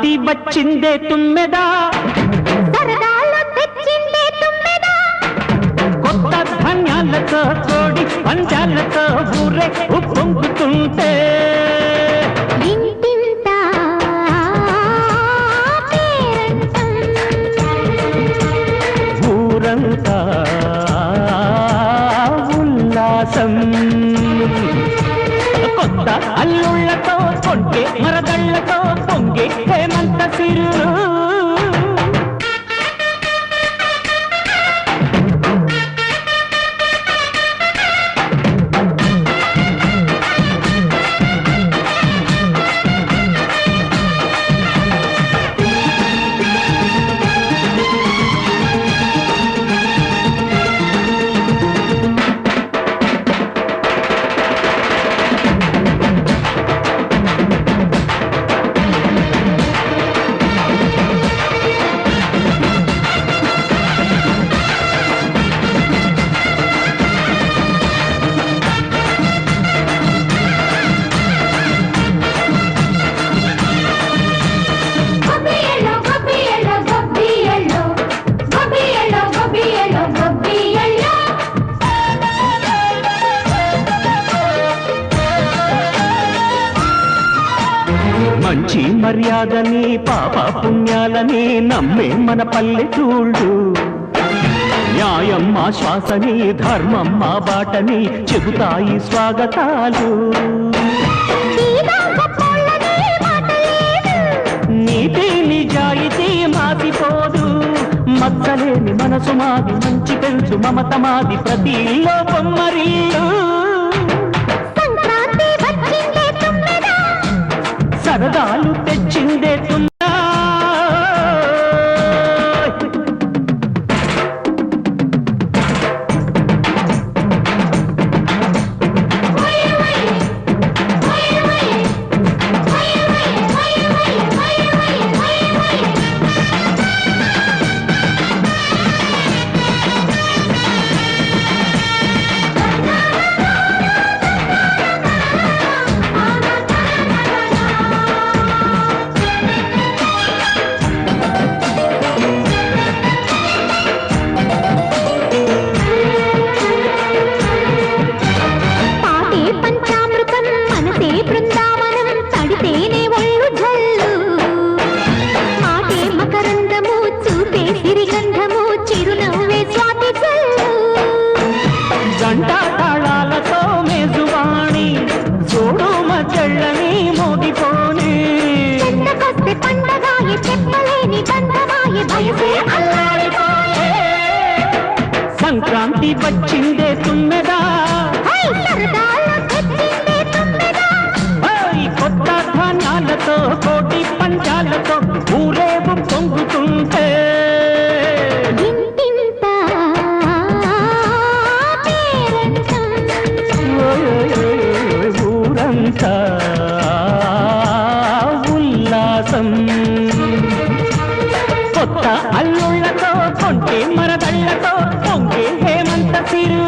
సంక్రాంతి వచ్చిందే తుమ్మెదా, సరదాలు తెచ్చిందే తుమ్మెదా, కొత్త ధాన్యాలతో కోడి పంజాలతో ఊరే ఉప్పొంగుతుంటే ఇంటింత పేరంటం, ఊరంతా ఉల్లాసం. కొత్త అల్లుళ్ళతో కొంటే మరదళ్లతో పొంగే హేమంత సిరు. మంచి మర్యాదని పాప పుణ్యాలని నమ్మే మన పల్లెటూళ్ళు, న్యాయం మా శ్వాసని ధర్మం మా బాటని చెబుతాయి స్వాగతాలు. నీతి నిజాయితీ మాసిపోదు, మచ్చలేని మనసు మాది, మంచి పెంచు మమత మాది, ప్రతి ఇల్లో బొమ్మరిల్లు. సరదాలు తెచ్చిందే తుమ్మెదా, గంటా తాళాలతో మేజువాణి చూడు మజళ్ళని మోగిపోని. సంక్రాంతి వచ్చిందే తుమ్మెదా, కొత్త ధాన్యాలతో కోటి పంచాలతో ఊరేగు పొంగుతుంటే ఊరంతా ఉల్లాసం. కొత్త అల్లుళ్ళతో కొంటే మరదళ్లతో పొంగే హేమంత సిరు.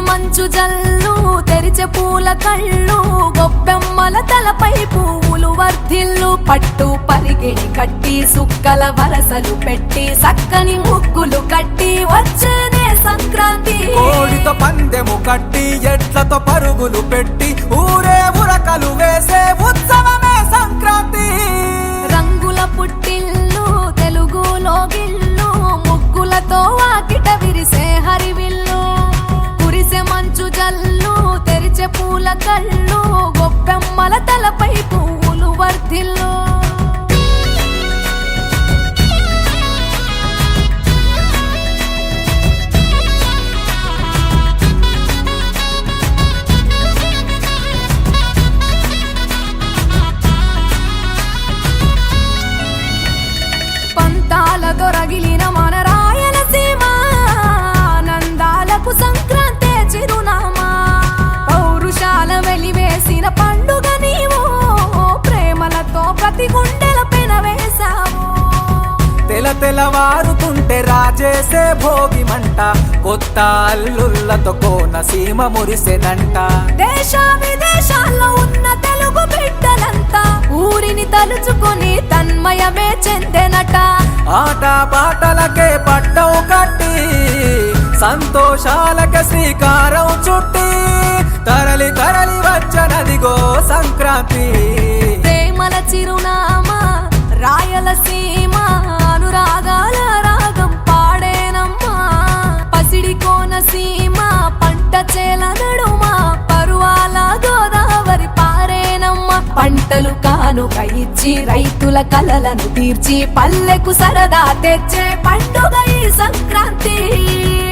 మంచు జల్లు తెరిచే పూల కళ్ళు, గొప్పెమ్మల తలపై పువ్వులు వర్ధిల్లు, పట్టు పరిగెడి కట్టి సుక్కల వరసలు పెట్టి సక్కని ముగ్గులు కట్టి వచ్చేనే సంక్రాంతి. కోడితో పందెము కట్టి ఎట్లతో పరుగులు పెట్టి ఊరే ఉరకలు వేసే ఉత్సవమే సంక్రాంతి. రంగుల పుట్టిల్లు తెలుగులో గిల్లు, ముగ్గులతో వాకిట విరిసే హరివిల్లు, మంచు జల్లు తెరిచే పూల కళ్ళు, గొప్పెమ్మల తలపై పువ్వులు వర్ధిల్లు. తెలవారుతుంటే రాజేసే భోగి మంట కొత్త అల్లుళ్ళతో కోనసీమ మురిసెనంట దేశ విదేశాల్లో ఉన్న తెలుగు బిడ్డలంతా ఊరిని తలుచుకొని తన్మయమే చెందెనట ఆట పాటలకే పట్టం కట్టి సంతోషాలకే శ్రీకారం చుట్టి తరలి తరలి వచ్చనదిగో సంక్రాంతి ప్రేమల చిరునామా రాయలసీమ అనురాగాల రాగం పాడేనమ్మా పసిడి కోనసీమ పంట చేల నడుమ పరువాల గోదావరి పారేనమ్మా పంటలు కానుక ఇచ్చి రైతుల కలలను తీర్చి పల్లెకు సరదా తెచ్చే పండుగ ఈ సంక్రాంతి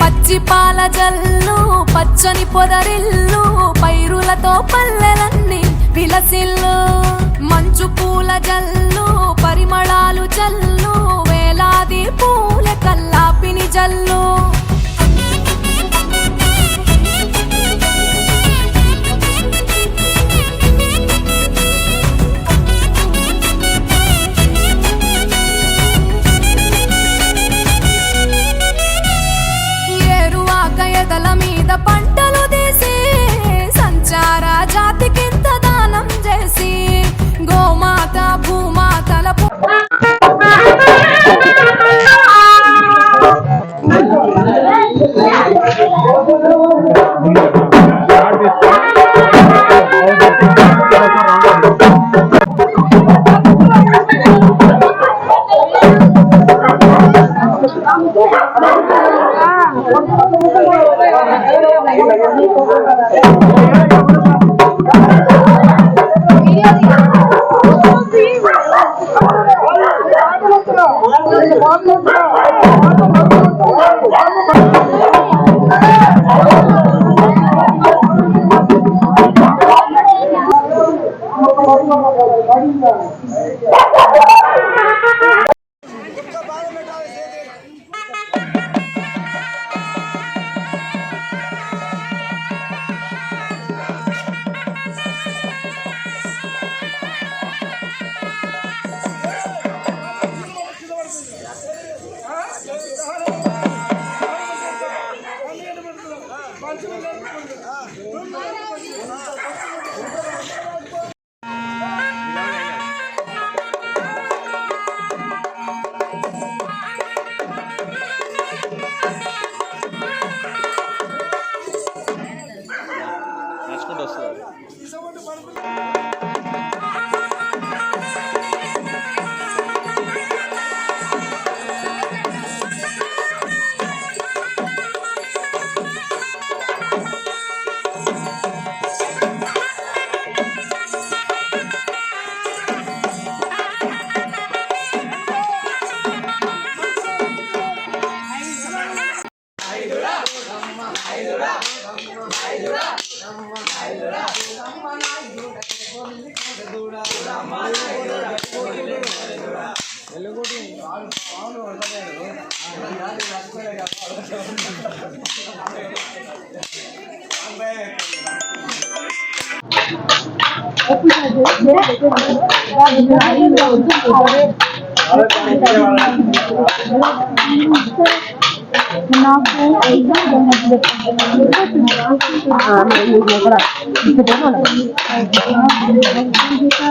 పచ్చి పాల జల్లు పచ్చని పొదరిల్లు పైరులతో పల్లెలన్నీ విలసిల్లు మంచు పూల జల్లు పరిమళాలు జల్లు వేలాది పూల కల్లాపిని జల్లు ఎదల మీద పంటలు తీసి సంచార జాతికింత దానం చేసి గోమాత భూమాతల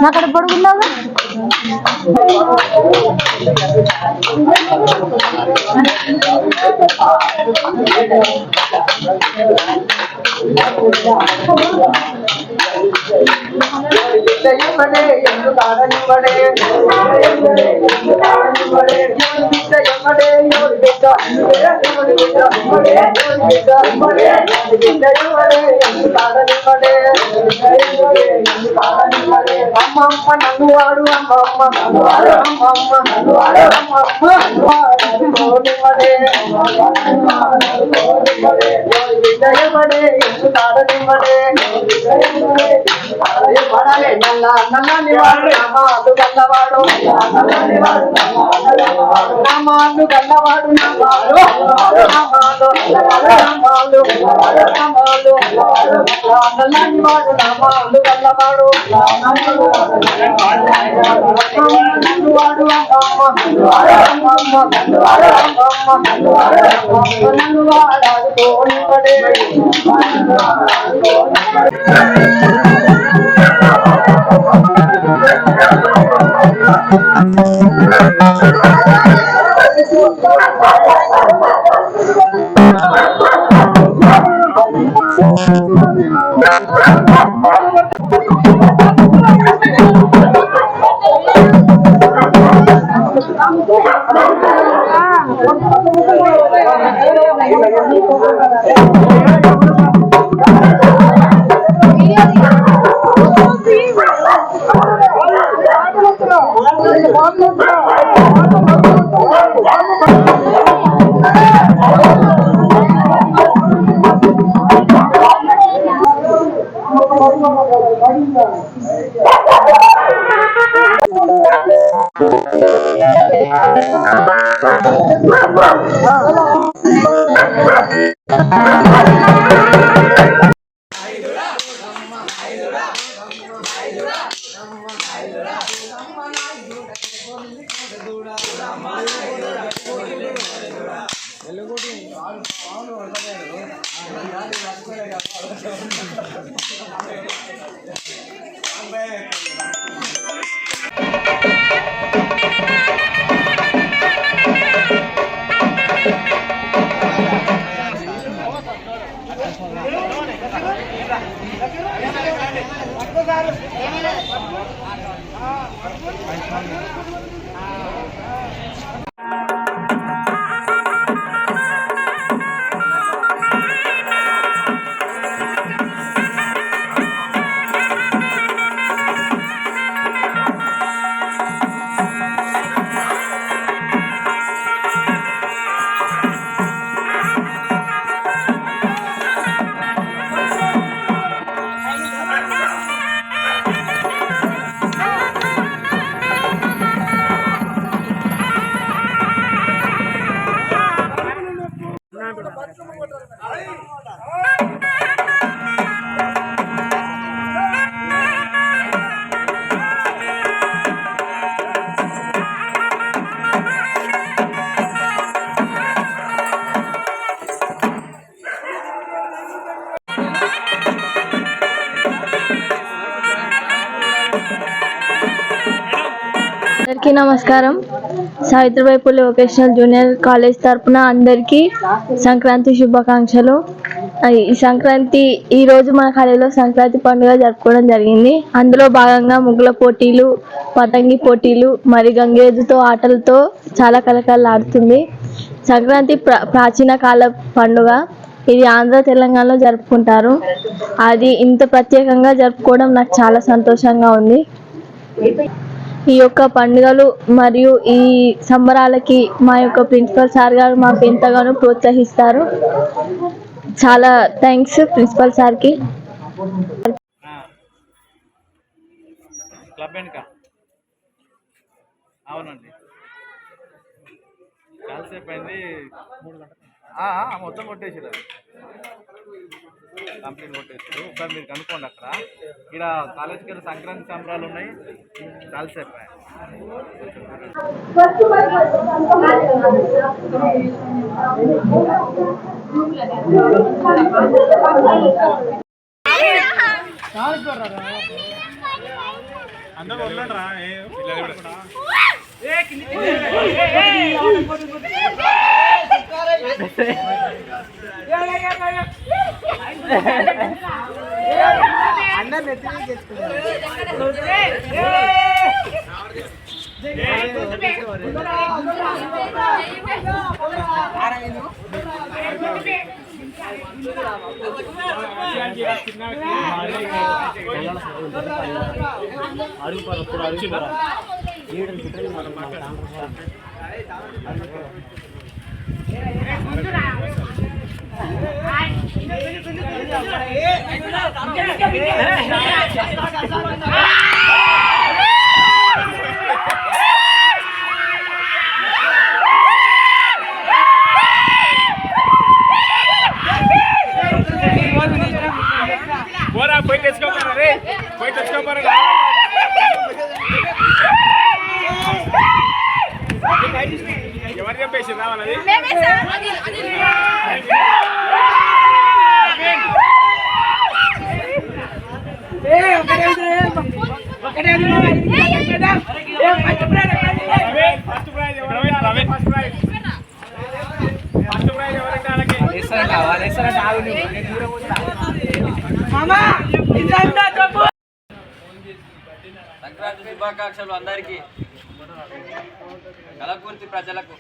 అక్కడ పడుకున్నావు అమ్మమ్మ నన్నువాడు అమ్మమ్మ నన్నువాడు అమ్మమ్మ నన్నువాడు అమ్మమ్మ నన్నువాడే విజయమడే ఎందు తాడనివ్వడే పడాలి నల్ల నల్లని వాడు నామాలు గల్లవాడు నల్లని వాడు నామాలు గల్లవాడు నామాలు నామాలు నామాలు నామాలు నల్లని వాడు నామాలు గల్లవాడు వాడు నన్ను వాడాడుకోని పడే అందరికీ నమస్కారం. Savitribai Phule vocational junior college తరపున అందరికీ సంక్రాంతి శుభాకాంక్షలు. ఈ సంక్రాంతి ఈ రోజు మన కాలేజీలో సంక్రాంతి పండుగ జరుపుకోవడం జరిగింది. అందులో భాగంగా ముగ్గుల పోటీలు, పతంగి పోటీలు, మరి గంగేదుతో ఆటలతో చాలా కలకలలాడుతుంది. సంక్రాంతి ప్రాచీన కాల పండుగ. ఇది ఆంధ్ర తెలంగాణలో జరుపుకుంటారు. అది ఇంత ప్రత్యేకంగా జరుపుకోవడం నాకు చాలా సంతోషంగా ఉంది. ఈ యొక్క పండుగలు మరియు ఈ సంబరాలకి మా యొక్క ప్రిన్సిపల్ సార్ గారు మాకు ఎంతగానో ప్రోత్సహిస్తారు. చాలా థ్యాంక్స్ ప్రిన్సిపల్ సార్కి. అవునండి, చాలాసేపు అయింది. మొత్తం కొట్టేసారు, కంప్లీట్ కొట్టేసారు. ఒకసారి మీరు కనుక్కోండి. అక్కడ ఇక్కడ కాలేజీకి వెళ్ళి సంక్రాంతి సంబరాలు ఉన్నాయి. చాలాసేపు అందరూ వదలండిరా. అడుగు ఎవరు చెప్పేసి రావాలని సంక్రాంతి శుభాకాంక్షలు అందరికీ కలకుర్తి ప్రజలకు